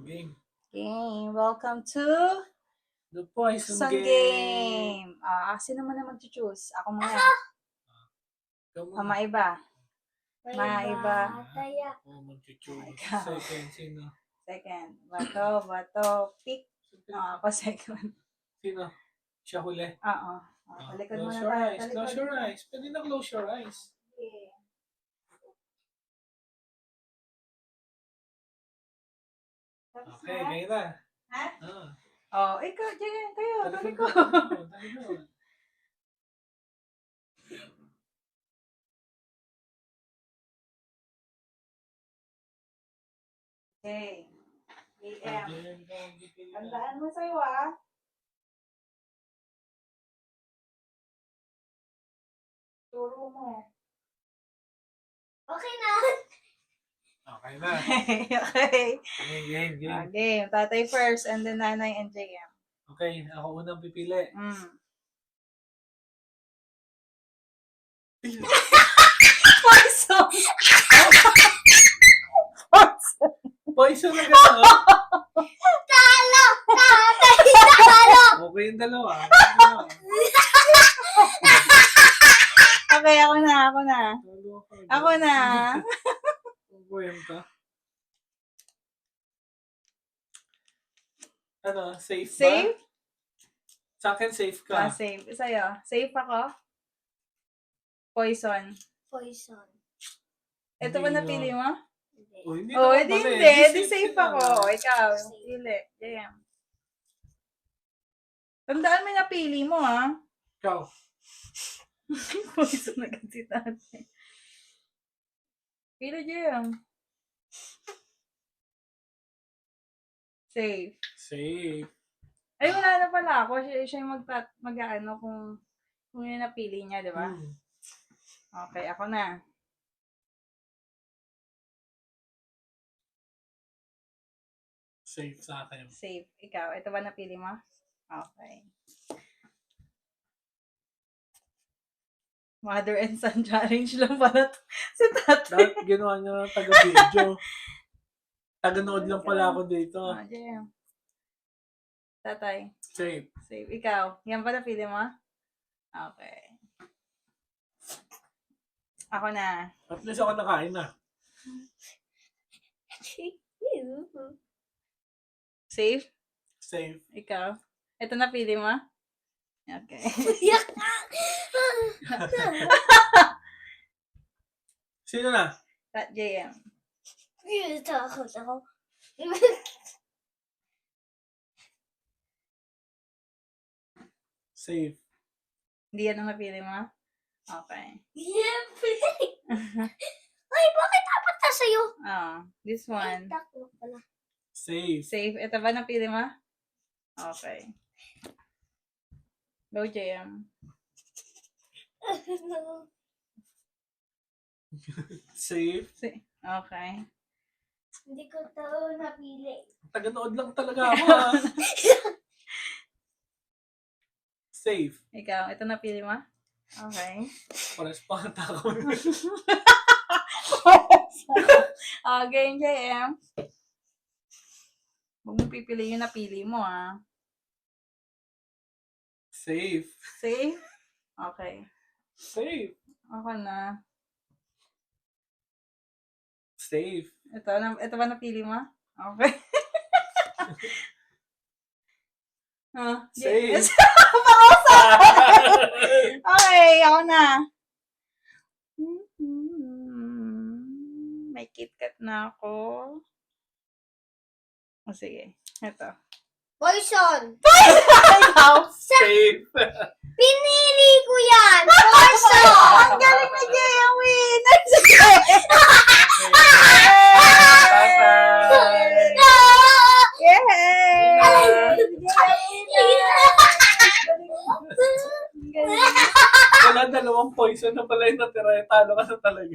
Game. Game. Welcome to The Poison Sun Game. Game. Sino mo na mag-choose? Ako muna. Ikaw muna. Maiba. Maiba. Taya. Ako mag-choose. Ikaw. Second, sino? Second. Bato. Pick. Ako second. Sino? Siya huli. Oo. Talikod Close muna your tayo. eyes. Talikod Close your muna. eyes. Pwede na close your eyes. Okay. Tapos Okay, na? ngayon na. Ha? Ah. Diyan, kayo. Talikod. Talikod. Talikod. Okay. AM. Again, ikaw ang pipili na. Tandaan mo sa'yo, Turo mo. Okay na. Okay na. Okay. Game. Game. Tatay first and then nanay and JM. Okay, ako unang pipili. Poison! Poison na gano'n. Talo! Talo! Okay yung dalawa. Okay, ako na. Ako na. Kwenta. Ano, safe ba? Safe? Sa akin, safe ka. Safe. Sa'yo. Safe ako? Poison. Poison. Ito ba Hindi napili yun. mo? Hindi. Oh, hindi Oh, naman hindi. pala eh. Hindi safe ka ako. na. Ikaw. Safe. Pili. JM. Tandaan mo yung napili mo, Ikaw. Poison na kasi tatay. Pili, JM. Safe. Safe. Ay, wala na pala ako. Siya yung mag-ano kung yung napili niya, di ba? Okay, ako na. Safe sa akin. Safe. Ikaw, ito ba napili mo? Okay. Mother and son challenge lang pala to. Si tatay. Dapat ginawa niya ng taga-video. Taga-nood lang pala ako dito. JM. Tatay. Safe. Safe. Ikaw, yan ba napili mo? Okay. Ako na. At least ako nakain na. Safe? Safe. Ikaw? Ito napili mo? Okay. Sino na? JM. Takot ako. Safe. Hindi yan ang napili mo? Okay. Ay, bakit dapat na sa'yo? This Ay, one. takot pala. Safe. Safe. Ito ba napili mo? Okay. Go, JM. Safe. Okay. Hindi ko to napili. Taga-nood lang talaga ako ha. Safe. Ikaw, ito napili mo? Okay. Pares pa ang tako. Okay, JM. Huwag mo pipili yung napili mo, Safe. Safe? Okay. Safe. Ako na. Safe. Ito ba napili mo? Okay. Safe. Okay, ako na. May KitKat na ako. Sige. Ito. Poison! Ikaw. Safe. Pinili ko yan! Poison! Ang galing na Jay! Win! Yay! Wala, dalawang poison na pala yung natira. Talo ka na talaga.